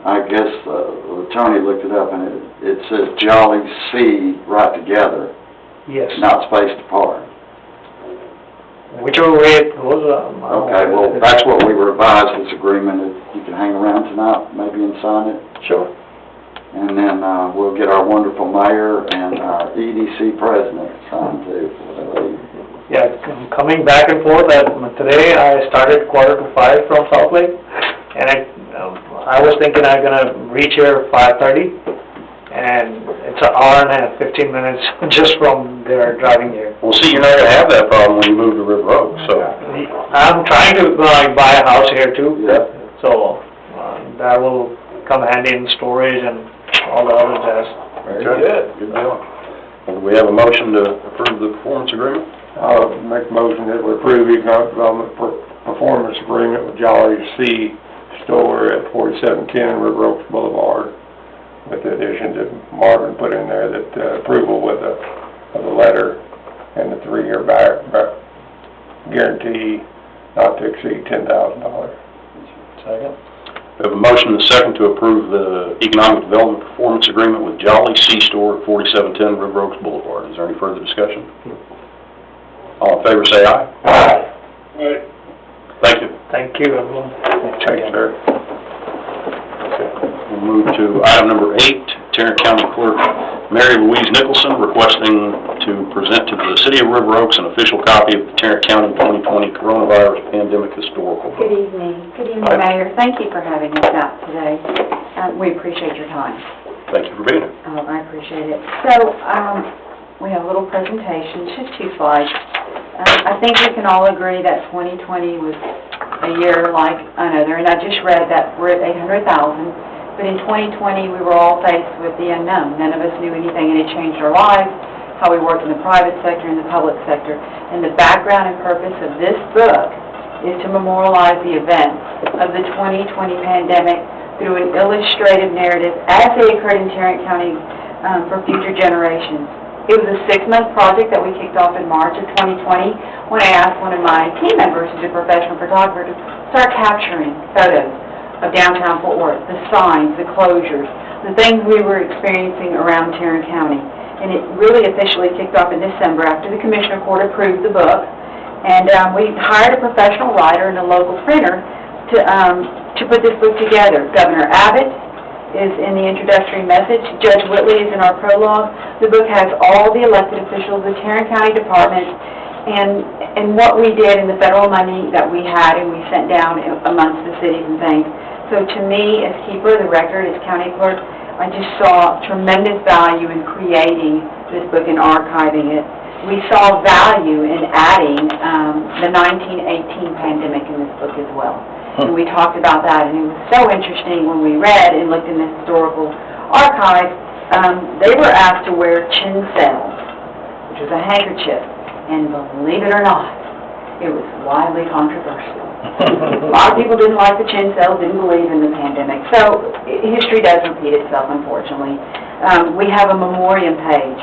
I guess the attorney looked it up, and it says Jolly C right together, Yes. not spaced apart. Whichever way it goes. Okay, well, that's what we revised this agreement. If you can hang around tonight, maybe and sign it. Sure. And then we'll get our wonderful mayor and our EDC president signed too. Yeah, coming back and forth. Today I started 4:45 from South Lake, and I was thinking I'm gonna reach here at 5:30, and it's an hour and a half, 15 minutes just from there driving here. Well, see, you're not gonna have that problem when you move to River Oaks, so. I'm trying to buy a house here too. Yeah. So that will come handy in storage and all the other jazz. Very good. Good deal. Well, do we have a motion to approve the performance agreement? I'll make a motion that we approve economic development performance agreement with Jolly C Store at 4710 River Oaks Boulevard, with the addition that Marvin put in there, that approval with of the letter and the 3-year back guarantee not to exceed $10,000. Second. We have a motion and a second to approve the economic development performance agreement with Jolly C Store at 4710 River Oaks Boulevard. Is there any further discussion? All in favor say aye. Aye. Aye. Thank you. Thank you, everyone. Thanks, sir. We'll move to item number 8, Tarrant County Clerk Mary Louise Nicholson requesting to present to the City of River Oaks an official copy of the Tarrant County 2020 Coronavirus Pandemic Historical Book. Good evening. Good evening, Mayor. Thank you for having us out today. We appreciate your time. Thank you for being here. I appreciate it. So, we have a little presentation, just 2 slides. I think we can all agree that 2020 was a year like another, and I just read that we're at 800,000, but in 2020 we were all faced with the unknown. None of us knew anything, and it changed our lives, how we worked in the private sector and the public sector. And the background and purpose of this book is to memorialize the events of the 2020 pandemic through an illustrative narrative as they occurred in Tarrant County for future generations. It was a 6-month project that we kicked off in March of 2020 when I asked one of my team members, who's a professional photographer, to start capturing photos of downtown Fort Worth, the signs, the closures, the things we were experiencing around Tarrant County. And it really officially kicked off in December after the Commissioner Court approved the book. And we hired a professional writer and a local printer to put this book together. Governor Abbott is in the introductory message. Judge Whitley is in our prologue. The book has all the elected officials, the Tarrant County departments, and what we did in the federal money that we had and we sent down amongst the cities and things. So to me, as keeper of the record, as county clerk, I just saw tremendous value in creating this book and archiving it. We saw value in adding the 1918 pandemic in this book as well. And we talked about that, and it was so interesting when we read and looked in the historical archive. They were asked to wear chin cells, which is a handkerchief, and believe it or not, it was widely controversial. A lot of people didn't like the chin cells, didn't believe in the pandemic. So history does repeat itself, unfortunately. We have a memoriam page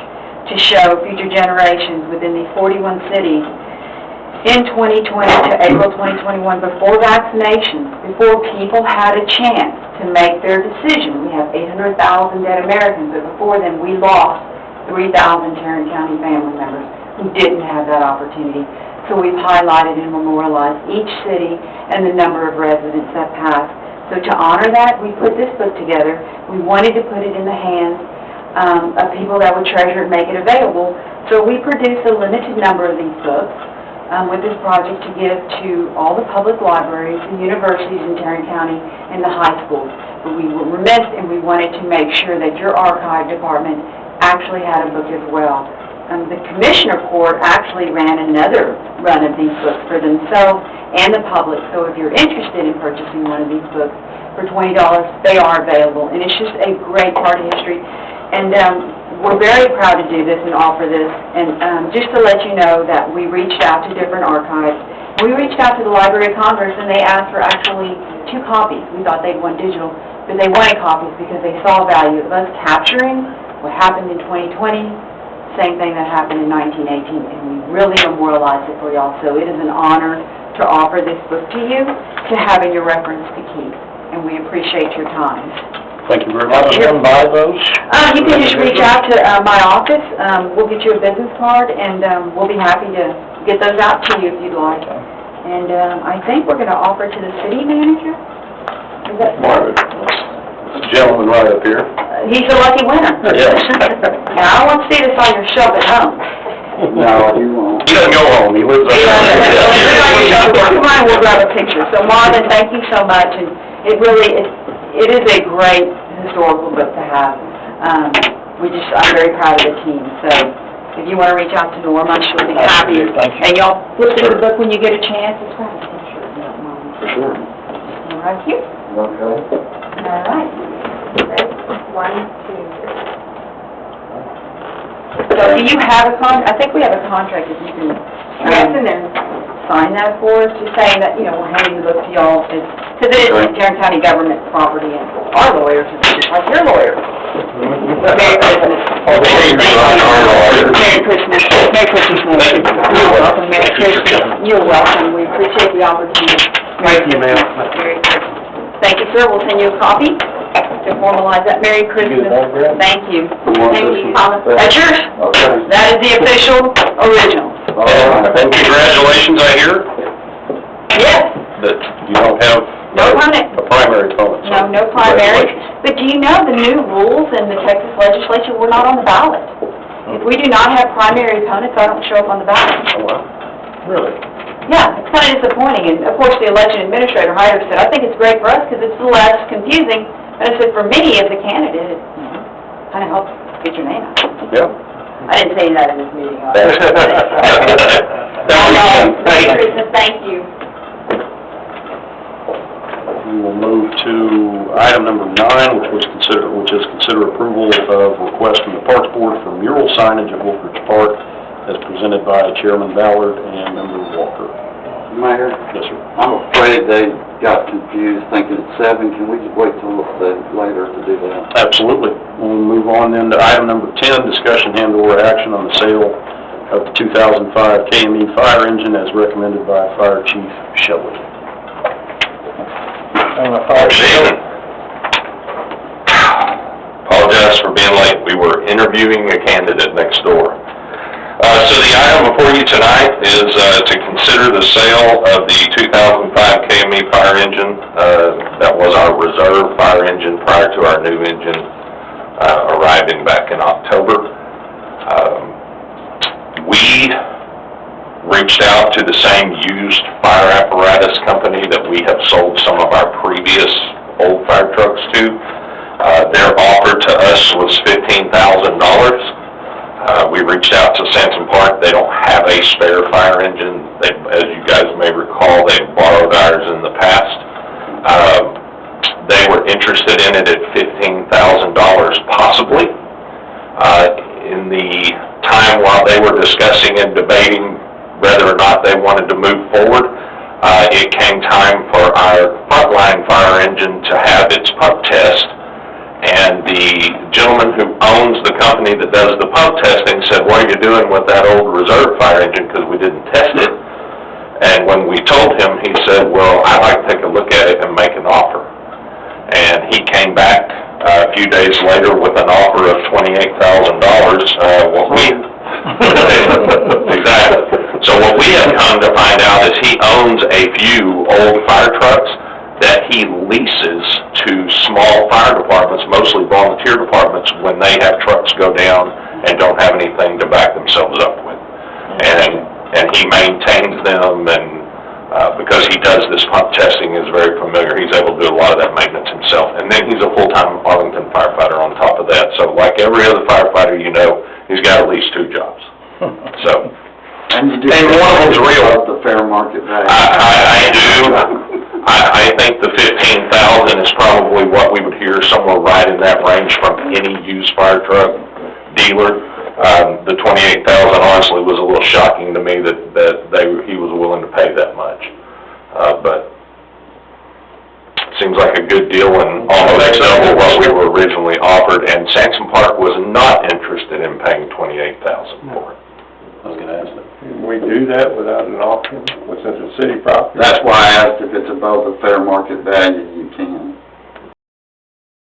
to show future generations within these 41 cities in 2020 to April 2021, before vaccinations, before people had a chance to make their decision. We have 800,000 dead Americans, but before then we lost 3,000 Tarrant County family members who didn't have that opportunity. So we've highlighted and memorialized each city and the number of residents that passed. So to honor that, we put this book together. We wanted to put it in the hands of people that would treasure it and make it available. So we produced a limited number of these books with this project to give to all the public libraries and universities in Tarrant County and the high schools. But we were remiss, and we wanted to make sure that your archive department actually had a book as well. The Commissioner Court actually ran another run of these books for themselves and the public. So if you're interested in purchasing one of these books for $20, they are available. And it's just a great part of history. And we're very proud to do this and offer this. And just to let you know that we reached out to different archives. We reached out to the Library of Congress, and they asked for actually 2 copies. We thought they'd want digital, but they wanted copies because they saw value of us capturing what happened in 2020, same thing that happened in 1918, and we really memorialized it for y'all. So it is an honor to offer this book to you to have in your reference to keep. and we appreciate your time. Thank you very How much. do you buy those? You can just reach out to my office, we'll get you a business card, and we'll be happy to get those out to you if you'd like. And I think we're going to offer to the city manager. Is that Marvin. This gentleman right up here. He's a lucky winner. Yes. Now, I want to see this on your shelf at home. No, you won't. He doesn't go home, he lives up there. Come on, we'll grab a picture. So Marvin, thank you so much, and it really, it is a great historical book to have. I'm very proud of the team, so if you want to reach out to Norma, she'll be happy. Thank you. And y'all flip through the book when you get a chance, it's grab a picture if you don't mind. For sure. Right here. Okay. All right. Ready? 1, 2, 3. So do you have I think we have a contract if you can, and then sign that for us, just saying that, we're handing the book to y'all, because it is Tarrant County government property, and our lawyers are just like your lawyers. Merry Christmas. Merry Christmas. Merry Christmas, Nancy. You're welcome, Merry Christmas. You're welcome, we appreciate the opportunity. Thank you, ma'am. Merry Christmas. Thank you, sir, we'll send you a copy to formalize that. Merry Christmas. Thank you. Thank you. That's yours. Okay. That is the official original. All right. And congratulations, I hear, Yes, that you don't have no opponent. a primary opponent. so No primary. congratulations. But do you know the new rules in the Texas legislature, we're not on the ballot. If we do not have primary opponents, I don't show up on the ballot. Oh, wow. Really? Yeah, it's kind of disappointing, and of course, the election administrator, Hyder, said, I think it's great for us because it's less confusing. And I said, for me as a candidate, it kind of helps get your name out. Yeah. I didn't say that in this meeting. Thank Merry Christmas, thank you. We will move to item number 9, which is consider approval of request from the Parks Board for mural signage at Wolfridge Park as presented by Chairman Ballard and Member Walker. Mayor, Yes, sir. I'm afraid they got confused thinking it's 7. Can we just wait till later to do that? Absolutely. We'll move on then to item number 10, discussion and/or action on the sale of the 2005 KME fire engine as recommended by Fire Chief Shelley. Apologize for being late. We were interviewing a candidate next door. So the item before you tonight is to consider the sale of the 2005 KME fire engine. That was our reserve fire engine prior to our new engine arriving back in October. We reached out to the same used fire apparatus company that we have sold some of our previous old fire trucks to. Their offer to us was $15,000. We reached out to Sansom Park. They don't have a spare fire engine. As you guys may recall, they borrowed ours in the past. They were interested in it at $15,000 possibly. In the time while they were discussing and debating whether or not they wanted to move forward, it came time for our frontline fire engine to have its pump test. And the gentleman who owns the company that does the pump testing said, what are you doing with that old reserve fire engine, because we didn't test it. And when we told him, he said, well, I'd like to take a look at it and make an offer. And he came back a few days later with an offer of $28,000. Exactly. So what we have come to find out is he owns a few old fire trucks that he leases to small fire departments, mostly volunteer departments, when they have trucks go down and don't have anything to back themselves up with. And he maintains them, and because he does this pump testing, is very familiar, he's able to do a lot of that maintenance himself. And then he's a full-time Arlington firefighter on top of that. So like every other firefighter you know, he's got at least 2 jobs. So. And you do. And one of them's real. About the fair market value. I do. I think the $15,000 is probably what we would hear somewhere right in that range from any used fire truck dealer. The $28,000 honestly was a little shocking to me that he was willing to pay that much. But it seems like a good deal and almost double what we were originally offered. And Sansom Park was not interested in paying $28,000 for it. I was going to ask that. Can we do that without an auction, since it's city property? That's why I asked if it's above the fair market value, you can.